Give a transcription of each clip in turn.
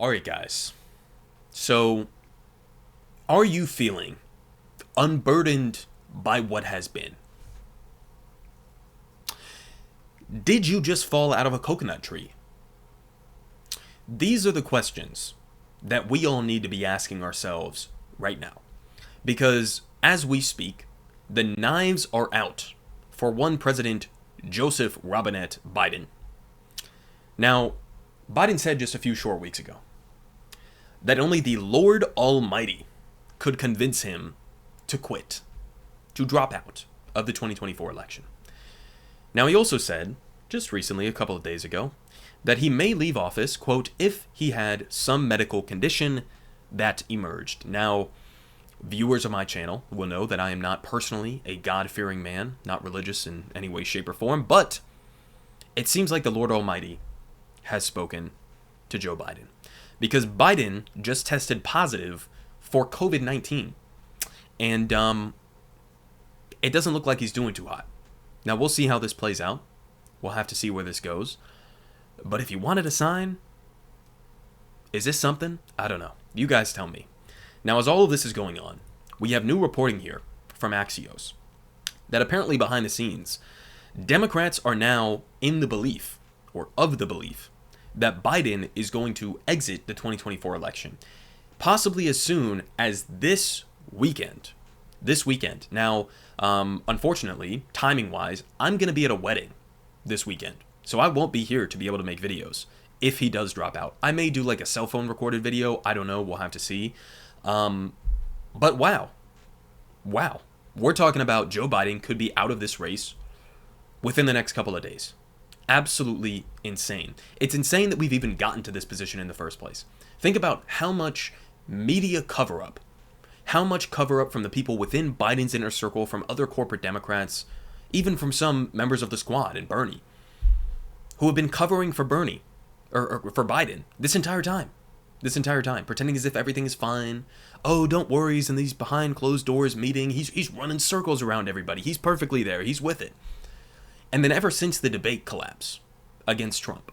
Alright, guys. So, are you feeling unburdened by what has been? Did you just fall out of a coconut tree? These are the questions that we all need to be asking ourselves right now. Because as we speak, the knives are out for one President Joseph Robinette Biden. Now, Biden said just a few short weeks ago that only the Lord Almighty could convince him to quit, to drop out of the 2024 election. Now, he also said, just recently, a couple of days ago, that he may leave office, quote, if he had some medical condition that emerged. Now, viewers of my channel will know that I am not personally a God-fearing man, not religious in any way, shape, or form, but it seems like the Lord Almighty has spoken to Joe Biden. Because Biden just tested positive for COVID-19. And it doesn't look like he's doing too hot. Now, we'll see how this plays out. We'll have to see where this goes. But if you wanted a sign, is this something? I don't know. You guys tell me. Now, as all of this is going on, we have new reporting here from Axios that apparently behind the scenes, Democrats are now in the belief, or of the belief, that Biden is going to exit the 2024 election, possibly as soon as this weekend. Now, unfortunately, timing-wise, I'm going to be at a wedding this weekend, so I won't be here to be able to make videos if he does drop out. I may do like a cell phone recorded video. I don't know. We'll have to see. But wow. We're talking about Joe Biden could be out of this race within the next couple of days. Absolutely insane. It's insane that we've even gotten to this position in the first place. Think about how much media cover-up, how much cover-up from the people within Biden's inner circle, from other corporate Democrats, even from some members of the squad and Bernie, who have been covering for Bernie, or for Biden, this entire time, pretending as if everything is fine. Oh, don't worry, he's in these behind closed doors meeting. He's running circles around everybody. He's perfectly there. He's with it. And then ever since the debate collapse against Trump,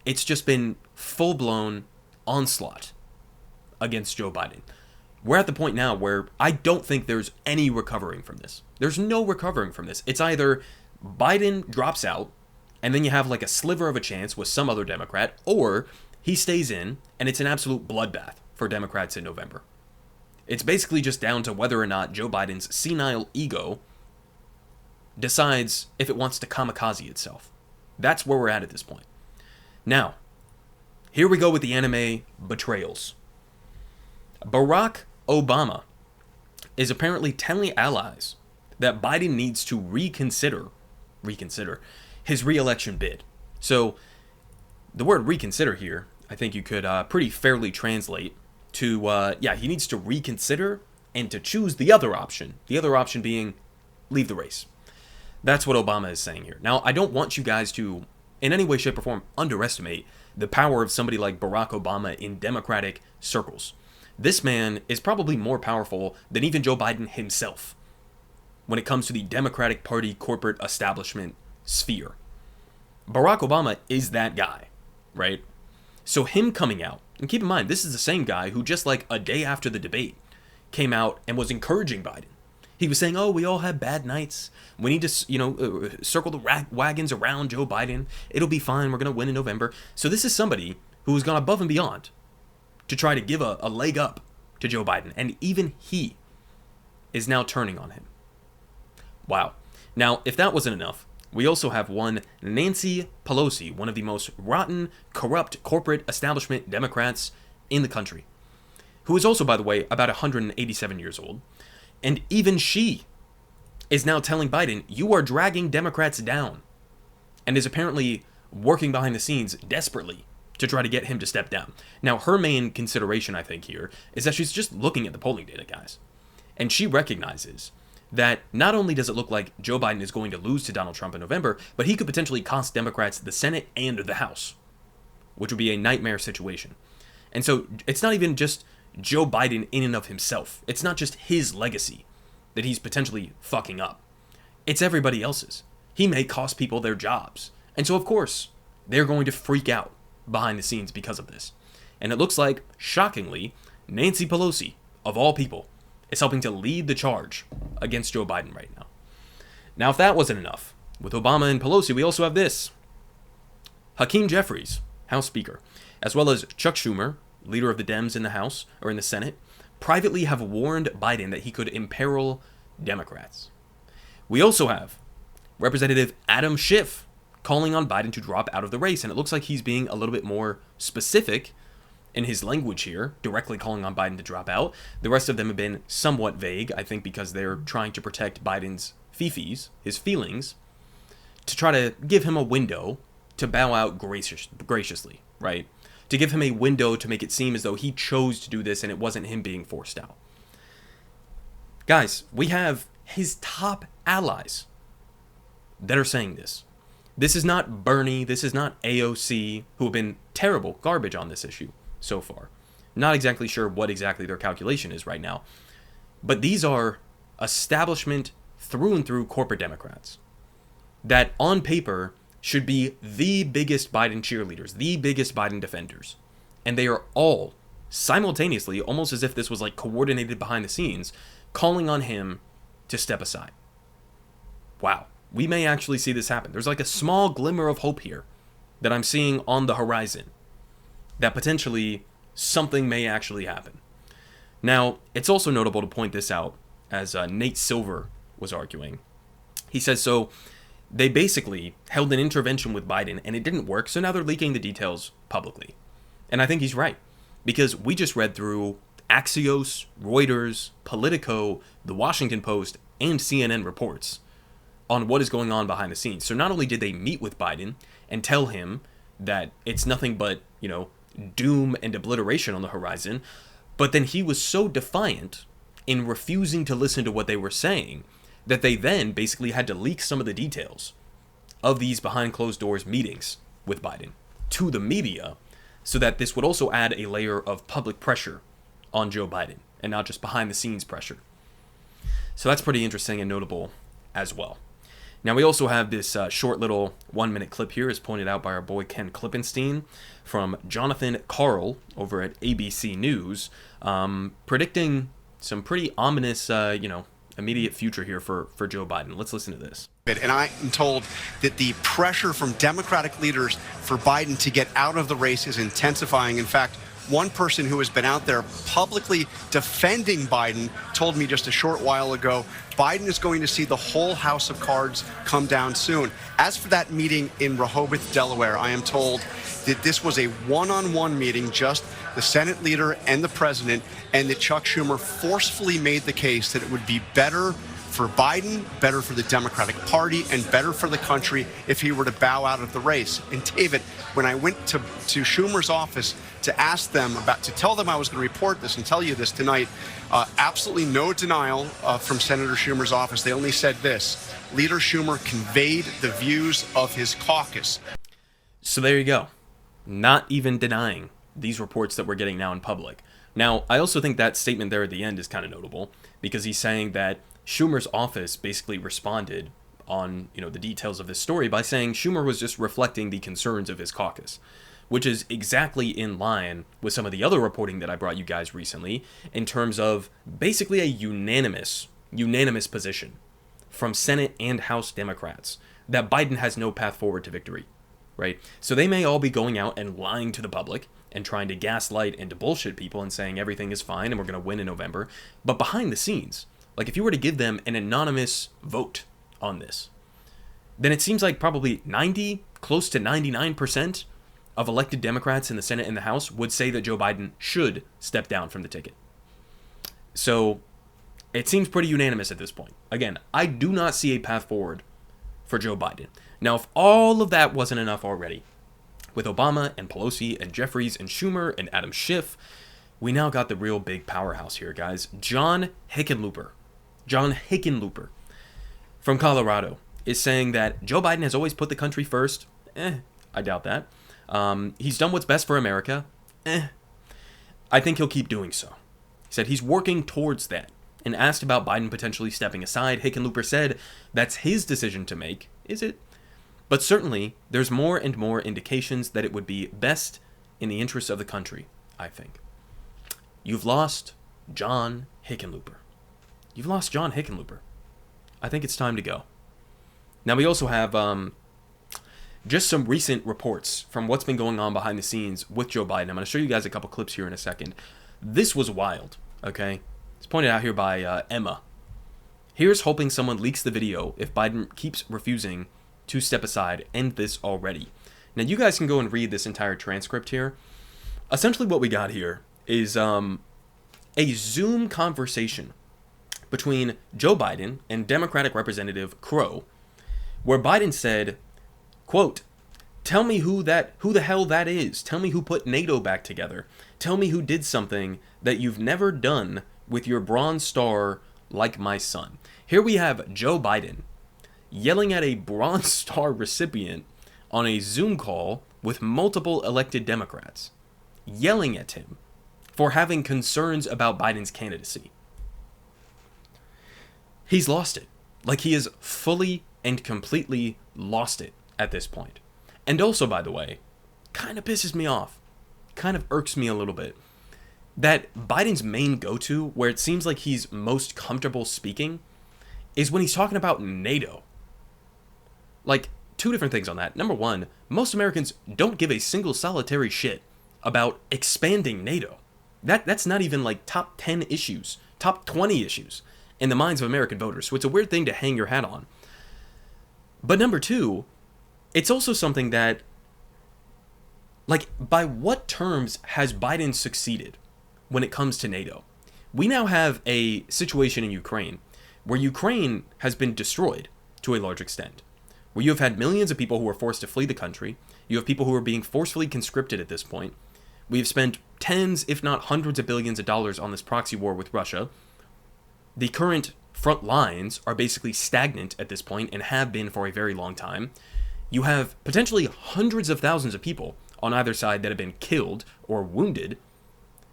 it's just been full-blown onslaught against Joe Biden. We're at the point now where I don't think there's any recovering from this. There's no recovering from this. It's either Biden drops out, and then you have like a sliver of a chance with some other Democrat, or he stays in, and it's an absolute bloodbath for Democrats in November. It's basically just down to whether or not Joe Biden's senile ego decides if it wants to kamikaze itself. That's where we're at this point. Now, here we go with the anime betrayals. Barack Obama is apparently telling allies that Biden needs to reconsider his re-election bid. So, the word reconsider here, I think you could pretty fairly translate to, he needs to reconsider and to choose the other option. The other option being leave the race. That's what Obama is saying here. Now, I don't want you guys to, in any way, shape, or form, underestimate the power of somebody like Barack Obama in Democratic circles. This man is probably more powerful than even Joe Biden himself when it comes to the Democratic Party corporate establishment sphere. Barack Obama is that guy, right? So him coming out, and keep in mind, this is the same guy who just like a day after the debate came out and was encouraging Biden. He was saying, oh, we all had bad nights. We need to, circle the wagons around Joe Biden. It'll be fine. We're going to win in November. So this is somebody who has gone above and beyond to try to give a leg up to Joe Biden. And even he is now turning on him. Wow. Now, if that wasn't enough, we also have one Nancy Pelosi, one of the most rotten, corrupt corporate establishment Democrats in the country, who is also, by the way, about 187 years old. And even she is now telling Biden, you are dragging Democrats down, and is apparently working behind the scenes desperately to try to get him to step down. Now, her main consideration, I think, here is that she's just looking at the polling data, guys. And she recognizes that not only does it look like Joe Biden is going to lose to Donald Trump in November, but he could potentially cost Democrats the Senate and the House, which would be a nightmare situation. And so it's not even just Joe Biden in and of himself. It's not just his legacy that he's potentially fucking up. It's everybody else's. He may cost people their jobs. And so, of course, they're going to freak out behind the scenes because of this. And it looks like, shockingly, Nancy Pelosi, of all people, is helping to lead the charge against Joe Biden right now. Now, if that wasn't enough, with Obama and Pelosi, we also have this. Jeffries, House Speaker, as well as Chuck Schumer, leader of the Dems in the House, or in the Senate, privately have warned Biden that he could imperil Democrats. We also have Representative Adam Schiff calling on Biden to drop out of the race, and it looks like he's being a little bit more specific in his language here, directly calling on Biden to drop out. The rest of them have been somewhat vague, I think because they're trying to protect Biden's fifis, his feelings, to try to give him a window to bow out graciously, right? To give him a window to make it seem as though he chose to do this and it wasn't him being forced out. Guys, we have his top allies that are saying this. This is not Bernie, this is not AOC, who have been terrible garbage on this issue so far. Not exactly sure what exactly their calculation is right now. But these are establishment through and through corporate Democrats that on paper should be the biggest Biden cheerleaders, the biggest Biden defenders. And they are all simultaneously, almost as if this was like coordinated behind the scenes, calling on him to step aside. Wow. We may actually see this happen. There's like a small glimmer of hope here that I'm seeing on the horizon, that potentially something may actually happen. Now, it's also notable to point this out, as Nate Silver was arguing. He says, so they basically held an intervention with Biden and it didn't work, so now they're leaking the details publicly. And I think he's right, because we just read through Axios, Reuters, Politico, The Washington Post, and CNN reports on what is going on behind the scenes. So not only did they meet with Biden and tell him that it's nothing but, doom and obliteration on the horizon, but then he was so defiant in refusing to listen to what they were saying that they then basically had to leak some of the details of these behind closed doors meetings with Biden to the media, so that this would also add a layer of public pressure on Joe Biden and not just behind the scenes pressure. So that's pretty interesting and notable as well. Now, we also have this short little 1-minute clip here, as pointed out by our boy Ken Klippenstein, from Jonathan Karl over at ABC News, predicting some pretty ominous, immediate future here for Joe Biden. Let's listen to this. And I am told that the pressure from Democratic leaders for Biden to get out of the race is intensifying. In fact, one person who has been out there publicly defending Biden told me just a short while ago, Biden is going to see the whole house of cards come down soon. As for that meeting in Rehoboth, Delaware, I am told that this was a one-on-one meeting, just the Senate leader and the president, and that Chuck Schumer forcefully made the case that it would be better for Biden, better for the Democratic Party, and better for the country if he were to bow out of the race. And David, when I went to Schumer's office to ask them to tell them I was going to report this and tell you this tonight, absolutely no denial from Senator Schumer's office. They only said this: Leader Schumer conveyed the views of his caucus. So there you go. Not even denying these reports that we're getting now in public. Now, I also think that statement there at the end is kind of notable, because he's saying that Schumer's office basically responded on, the details of this story by saying Schumer was just reflecting the concerns of his caucus, which is exactly in line with some of the other reporting that I brought you guys recently in terms of basically a unanimous position from Senate and House Democrats that Biden has no path forward to victory, right? So they may all be going out and lying to the public and trying to gaslight and to bullshit people and saying everything is fine and we're going to win in November. But behind the scenes, like if you were to give them an anonymous vote on this, then it seems like probably 90, close to 99% of elected Democrats in the Senate and the House would say that Joe Biden should step down from the ticket. So it seems pretty unanimous at this point. Again, I do not see a path forward for Joe Biden. Now, if all of that wasn't enough already, with Obama and Pelosi and Jeffries and Schumer and Adam Schiff, we now got the real big powerhouse here, guys. John Hickenlooper from Colorado is saying that Joe Biden has always put the country first. I doubt that. He's done what's best for America. I think he'll keep doing so. He said he's working towards that. And asked about Biden potentially stepping aside, Hickenlooper said that's his decision to make. Is it? But certainly, there's more and more indications that it would be best in the interests of the country. I think. You've lost John Hickenlooper. You've lost John Hickenlooper. I think it's time to go. Now, we also have just some recent reports from what's been going on behind the scenes with Joe Biden. I'm going to show you guys a couple clips here in a second. This was wild, okay? It's pointed out here by Emma. Here's hoping someone leaks the video if Biden keeps refusing to step aside. End this already. Now, you guys can go and read this entire transcript here. Essentially, what we got here is a Zoom conversation between Joe Biden and Democratic Representative Crow, where Biden said, quote, "Tell me who the hell that is. Tell me who put NATO back together. Tell me who did something that you've never done with your Bronze Star like my son." Here we have Joe Biden yelling at a Bronze Star recipient on a Zoom call with multiple elected Democrats, yelling at him for having concerns about Biden's candidacy. He's lost it. Like, he has fully and completely lost it at this point. And also, by the way, kind of pisses me off, kind of irks me a little bit, that Biden's main go-to, where it seems like he's most comfortable speaking, is when he's talking about NATO. Like, two different things on that. Number one, most Americans don't give a single solitary shit about expanding NATO. That's not even like top 10 issues, top 20 issues in the minds of American voters. So it's a weird thing to hang your hat on. But number two, it's also something that, like, by what terms has Biden succeeded when it comes to NATO? We now have a situation in Ukraine where Ukraine has been destroyed to a large extent, where you have had millions of people who are forced to flee the country. You have people who are being forcefully conscripted at this point. We have spent tens, if not hundreds of billions of dollars on this proxy war with Russia. The current front lines are basically stagnant at this point and have been for a very long time. You have potentially hundreds of thousands of people on either side that have been killed or wounded.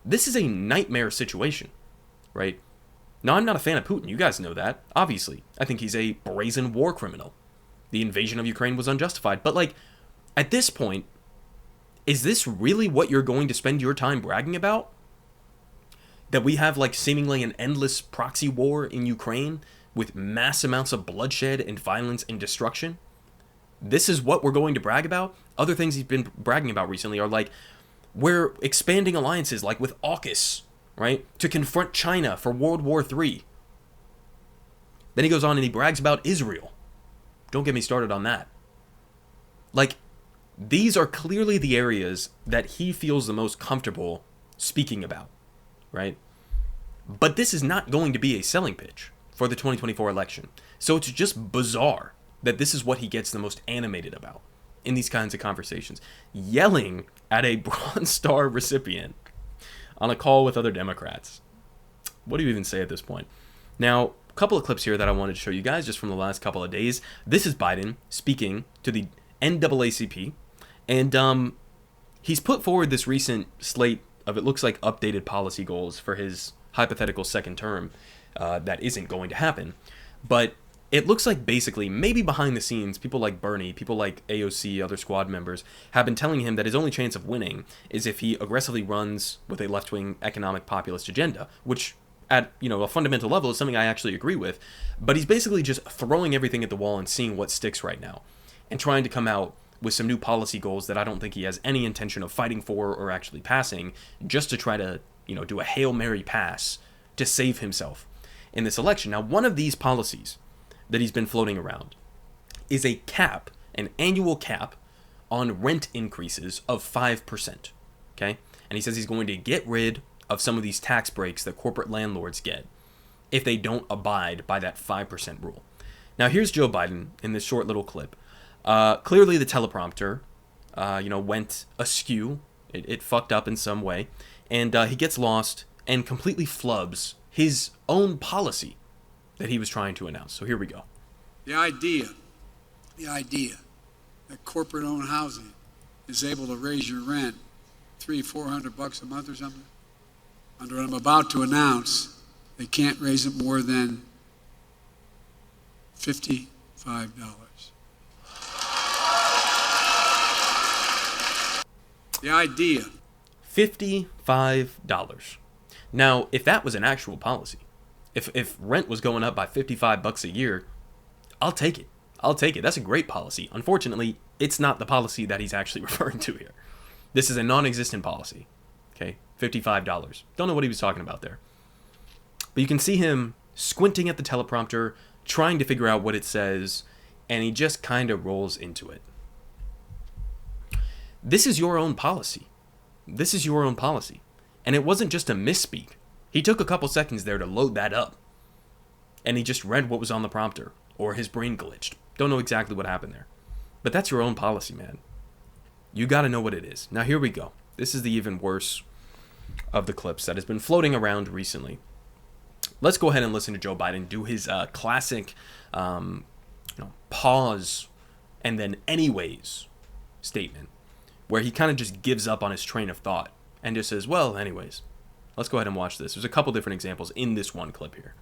This is a nightmare situation, right? Now, I'm not a fan of Putin. You guys know that, obviously. I think he's a brazen war criminal. The invasion of Ukraine was unjustified. But, like, at this point, is this really what you're going to spend your time bragging about? That we have, like, seemingly an endless proxy war in Ukraine with mass amounts of bloodshed and violence and destruction? This is what we're going to brag about? Other things he's been bragging about recently are, like, we're expanding alliances, like with AUKUS, right, to confront China for World War III. Then he goes on and he brags about Israel. Don't get me started on that. Like, these are clearly the areas that he feels the most comfortable speaking about, right? But this is not going to be a selling pitch for the 2024 election. So it's just bizarre that this is what he gets the most animated about in these kinds of conversations. Yelling at a Bronze Star recipient on a call with other Democrats. What do you even say at this point? Now, a couple of clips here that I wanted to show you guys just from the last couple of days. This is Biden speaking to the NAACP. And he's put forward this recent slate of, it looks like, updated policy goals for his hypothetical second term that isn't going to happen. But it looks like basically, maybe behind the scenes, people like Bernie, people like AOC, other squad members, have been telling him that his only chance of winning is if he aggressively runs with a left-wing economic populist agenda, which at, you know, a fundamental level is something I actually agree with. But he's basically just throwing everything at the wall and seeing what sticks right now and trying to come out with some new policy goals that I don't think he has any intention of fighting for or actually passing, just to try to, you know, do a Hail Mary pass to save himself in this election. Now, one of these policies that he's been floating around is a cap, an annual cap on rent increases of 5%, okay? And he says he's going to get rid of some of these tax breaks that corporate landlords get if they don't abide by that 5% rule. Now, here's Joe Biden in this short little clip. Clearly the teleprompter, went askew. It fucked up in some way. And he gets lost and completely flubs his own policy that he was trying to announce. So here we go. The idea that corporate-owned housing is able to raise your rent $300-400 a month or something, under what I'm about to announce, they can't raise it more than $55. The idea. $55. Now, if that was an actual policy, if rent was going up by $55 a year, I'll take it. I'll take it. That's a great policy. Unfortunately, it's not the policy that he's actually referring to here. This is a non-existent policy. Okay, $55. Don't know what he was talking about there. But you can see him squinting at the teleprompter, trying to figure out what it says, and he just kind of rolls into it. This is your own policy. This is your own policy. And it wasn't just a misspeak. He took a couple seconds there to load that up. And he just read what was on the prompter. Or his brain glitched. Don't know exactly what happened there. But that's your own policy, man. You gotta know what it is. Now here we go. This is the even worse of the clips that has been floating around recently. Let's go ahead and listen to Joe Biden do his classic pause and then anyways statement, where he kind of just gives up on his train of thought and just says, well, anyways. Let's go ahead and watch this. There's a couple different examples in this one clip here.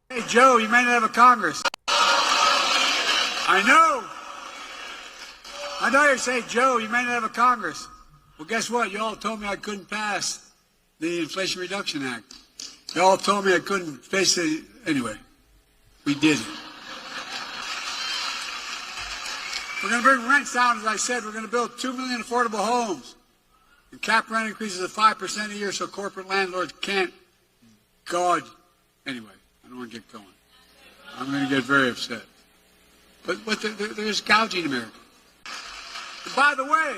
Hey, Joe, you may not have a Congress. I know you're saying, Joe, you may not have a Congress. Well, guess what? You all told me I couldn't pass the Inflation Reduction Act. You all told me I couldn't face it. Anyway, we did it. We're going to bring rents down, as I said. We're going to build 2 million affordable homes. And cap rent increases of 5% a year so corporate landlords can't gouge. Anyway, I don't want to get going. I'm going to get very upset. But they're just gouging America. And by the way,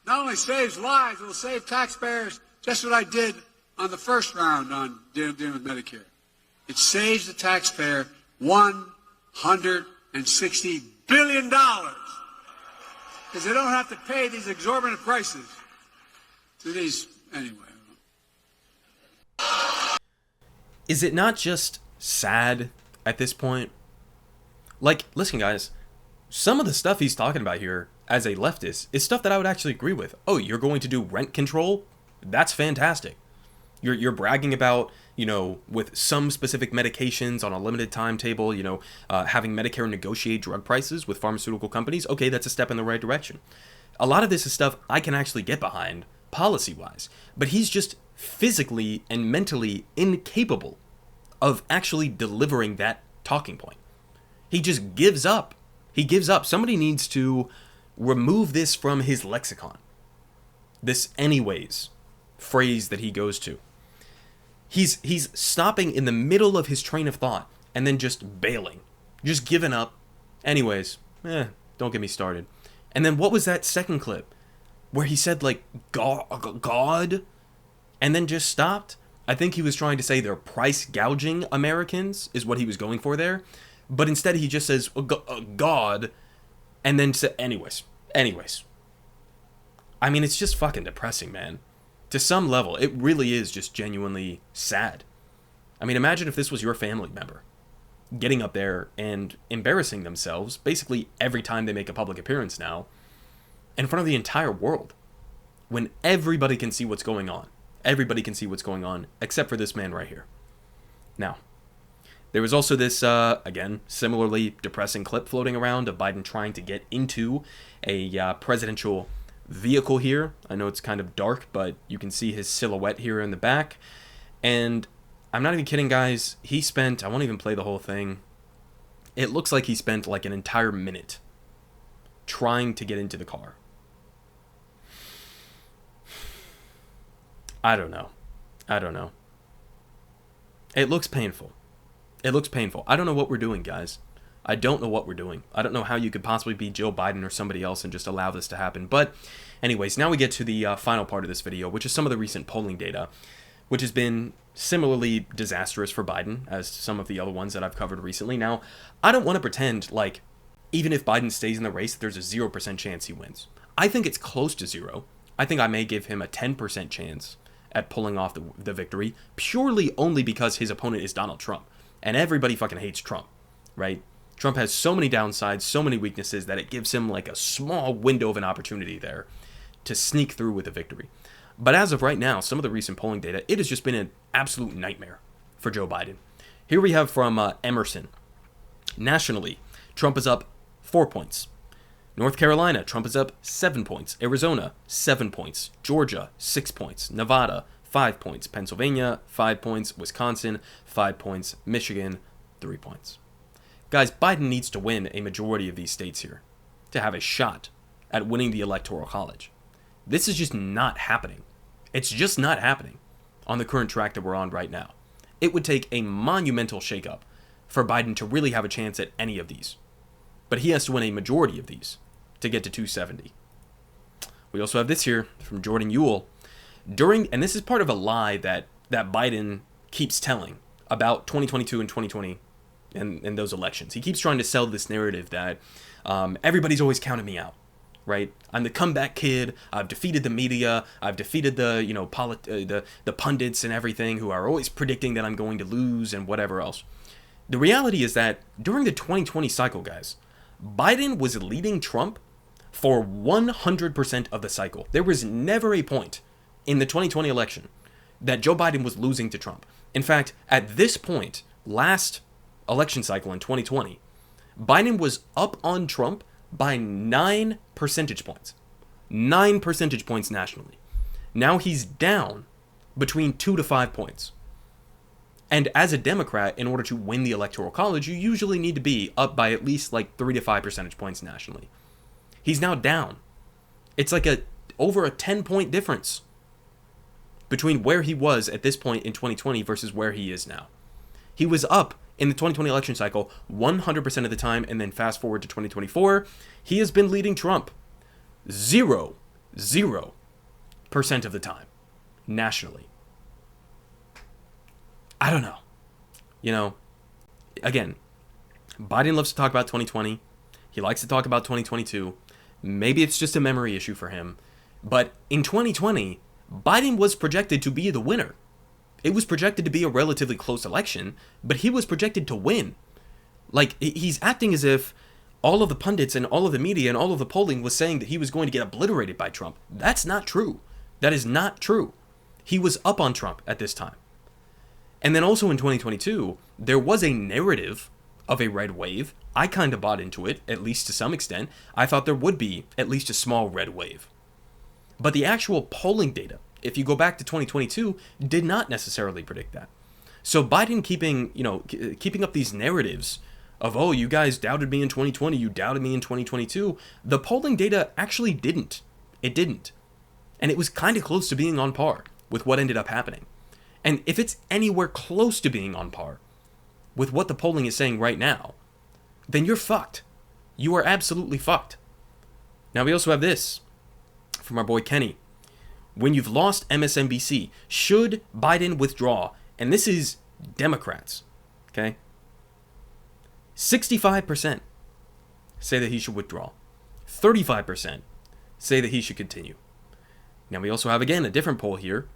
not only saves lives, it will save taxpayers, just what I did on the first round on dealing with Medicare. It saves the taxpayer $160 billion because they don't have to pay these exorbitant prices to these, anyway. Is it not just sad at this point? Like, listen, guys, some of the stuff he's talking about here as a leftist is stuff that I would actually agree with. Oh, you're going to do rent control? That's fantastic. You're bragging about, with some specific medications on a limited timetable, having Medicare negotiate drug prices with pharmaceutical companies. Okay, that's a step in the right direction. A lot of this is stuff I can actually get behind policy-wise, but he's just physically and mentally incapable of actually delivering that talking point. He just gives up. He gives up. Somebody needs to remove this from his lexicon. This anyways phrase that he goes to. He's stopping in the middle of his train of thought and then just bailing. Just giving up. Anyways, don't get me started. And then what was that second clip? Where he said, God, and then just stopped? I think he was trying to say they're price gouging Americans, is what he was going for there. But instead he just says, God, and then said, anyways. I mean, it's just fucking depressing, man. To some level, it really is just genuinely sad. I mean, imagine if this was your family member getting up there and embarrassing themselves basically every time they make a public appearance now in front of the entire world when everybody can see what's going on. Everybody can see what's going on except for this man right here. Now, there was also this, again, similarly depressing clip floating around of Biden trying to get into a presidential vehicle here. I know it's kind of dark, but you can see his silhouette here in the back. And I'm not even kidding, guys. He spent, I won't even play the whole thing. It looks like he spent like an entire minute trying to get into the car. I don't know. It looks painful. I don't know what we're doing, guys. I don't know what we're doing. I don't know how you could possibly be Joe Biden or somebody else and just allow this to happen. But anyways, now we get to the final part of this video, which is some of the recent polling data, which has been similarly disastrous for Biden as some of the other ones that I've covered recently. Now, I don't want to pretend like even if Biden stays in the race, there's a 0% chance he wins. I think it's close to zero. I think I may give him a 10% chance at pulling off the victory, purely only because his opponent is Donald Trump. And everybody fucking hates Trump, right? Trump has so many downsides, so many weaknesses that it gives him like a small window of an opportunity there to sneak through with a victory. But as of right now, some of the recent polling data, it has just been an absolute nightmare for Joe Biden. Here we have from Emerson. Nationally, Trump is up 4 points. North Carolina, Trump is up 7 points. Arizona, 7 points. Georgia, 6 points. Nevada, 5 points. Pennsylvania, 5 points. Wisconsin, 5 points. Michigan, 3 points. Guys, Biden needs to win a majority of these states here to have a shot at winning the Electoral College. This is just not happening. It's just not happening on the current track that we're on right now. It would take a monumental shakeup for Biden to really have a chance at any of these. But he has to win a majority of these to get to 270. We also have this here from Jordan Ewell. And this is part of a lie that Biden keeps telling about 2022 and 2020 and those elections. He keeps trying to sell this narrative that everybody's always counting me out, right? I'm the comeback kid. I've defeated the media. I've defeated the pundits and everything who are always predicting that I'm going to lose and whatever else. The reality is that during the 2020 cycle, guys, Biden was leading Trump for 100% of the cycle. There was never a point in the 2020 election that Joe Biden was losing to Trump. In fact, at this point, last election cycle in 2020, Biden was up on Trump by 9 percentage points. 9 percentage points nationally. Now he's down between 2 to 5 points. And as a Democrat, in order to win the Electoral College, you usually need to be up by at least like 3 to 5 percentage points nationally. He's now down. It's like over a 10-point difference between where he was at this point in 2020 versus where he is now. He was up in the 2020 election cycle 100% of the time, and then fast forward to 2024, he has been leading Trump 0% of the time nationally. I don't know. Again, Biden loves to talk about 2020. He likes to talk about 2022. Maybe it's just a memory issue for him. But in 2020, Biden was projected to be the winner. It was projected to be a relatively close election, but he was projected to win. Like, he's acting as if all of the pundits and all of the media and all of the polling was saying that he was going to get obliterated by Trump. That's not true. That is not true. He was up on Trump at this time. And then also in 2022, there was a narrative of a red wave. I kind of bought into it, at least to some extent. I thought there would be at least a small red wave. But the actual polling data, if you go back to 2022, did not necessarily predict that. So Biden keeping up these narratives of, oh, you guys doubted me in 2020, you doubted me in 2022, the polling data actually didn't. It didn't. And it was kind of close to being on par with what ended up happening. And if it's anywhere close to being on par with what the polling is saying right now, then you're fucked. You are absolutely fucked. Now we also have this from our boy Kenny. When you've lost MSNBC, should Biden withdraw? And this is Democrats, okay? 65% say that he should withdraw. 35% say that he should continue. Now we also have, again, a different poll here.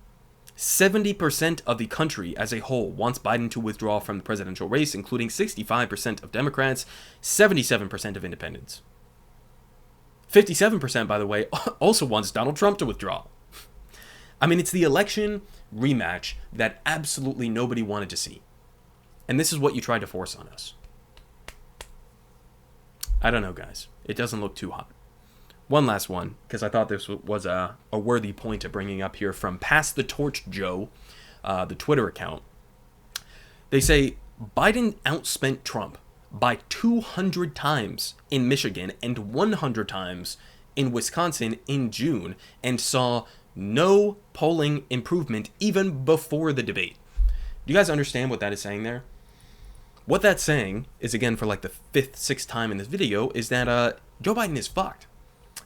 70% of the country as a whole wants Biden to withdraw from the presidential race, including 65% of Democrats, 77% of independents. 57%, by the way, also wants Donald Trump to withdraw. I mean, it's the election rematch that absolutely nobody wanted to see. And this is what you tried to force on us. I don't know, guys. It doesn't look too hot. One last one, because I thought this was a worthy point of bringing up here from Pass the Torch Joe, the Twitter account. They say, Biden outspent Trump by 200 times in Michigan and 100 times in Wisconsin in June and saw no polling improvement even before the debate. Do you guys understand what that is saying there? What that's saying is, again, for like the 5th, 6th time in this video, is that Joe Biden is fucked.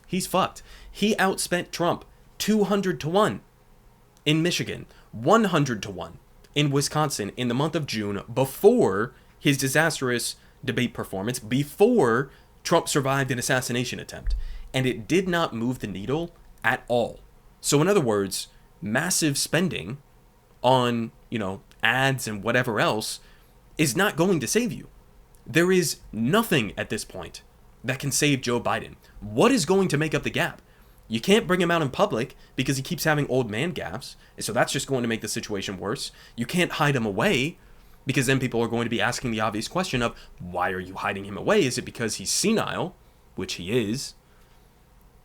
He's fucked. He outspent Trump 200 to 1 in Michigan, 100 to 1 in Wisconsin in the month of June before his disastrous debate performance, before Trump survived an assassination attempt. And it did not move the needle at all. So in other words, massive spending on, ads and whatever else is not going to save you. There is nothing at this point that can save Joe Biden. What is going to make up the gap? You can't bring him out in public because he keeps having old man gaffes, and so that's just going to make the situation worse. You can't hide him away because then people are going to be asking the obvious question of, why are you hiding him away? Is it because he's senile, which he is,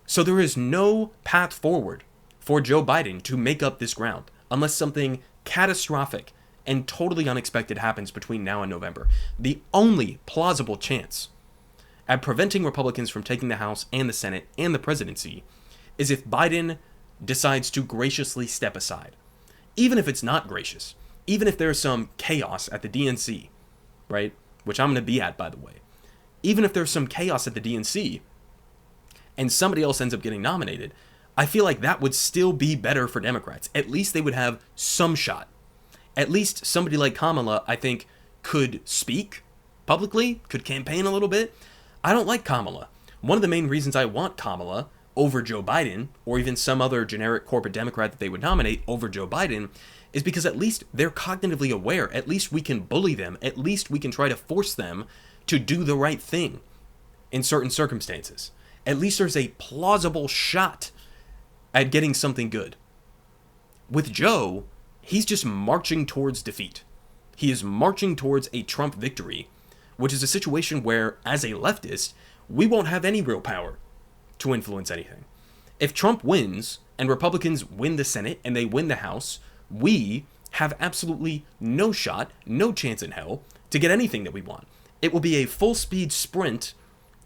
So there is no path forward for Joe Biden to make up this ground unless something catastrophic and totally unexpected happens between now and November. The only plausible chance at preventing Republicans from taking the House and the Senate and the presidency is if Biden decides to graciously step aside. Even if it's not gracious, even if there's some chaos at the DNC, right? Which I'm going to be at, by the way. Even if there's some chaos at the DNC and somebody else ends up getting nominated, I feel like that would still be better for Democrats. At least they would have some shot. At least somebody like Kamala, I think, could speak publicly, could campaign a little bit. I don't like Kamala. One of the main reasons I want Kamala over Joe Biden, or even some other generic corporate Democrat that they would nominate over Joe Biden, is because at least they're cognitively aware. At least we can bully them. At least we can try to force them to do the right thing in certain circumstances. At least there's a plausible shot at getting something good. With Joe, he's just marching towards defeat. He is marching towards a Trump victory, which is a situation where, as a leftist, we won't have any real power to influence anything. If Trump wins and Republicans win the Senate and they win the House, we have absolutely no shot, no chance in hell to get anything that we want. It will be a full speed sprint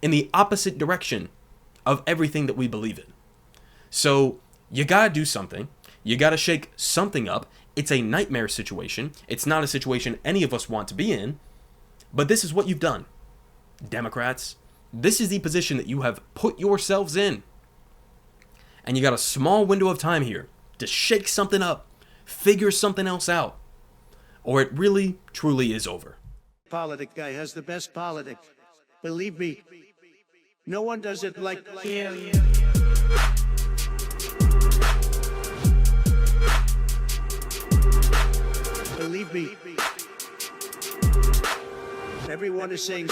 in the opposite direction of everything that we believe in. So you gotta do something. You gotta shake something up. It's a nightmare situation. It's not a situation any of us want to be in. But this is what you've done, Democrats. This is the position that you have put yourselves in. And you got a small window of time here to shake something up, figure something else out, or it really, truly is over. Politic guy has the best politics. Believe me, no one does it like him. Believe me, everyone is saying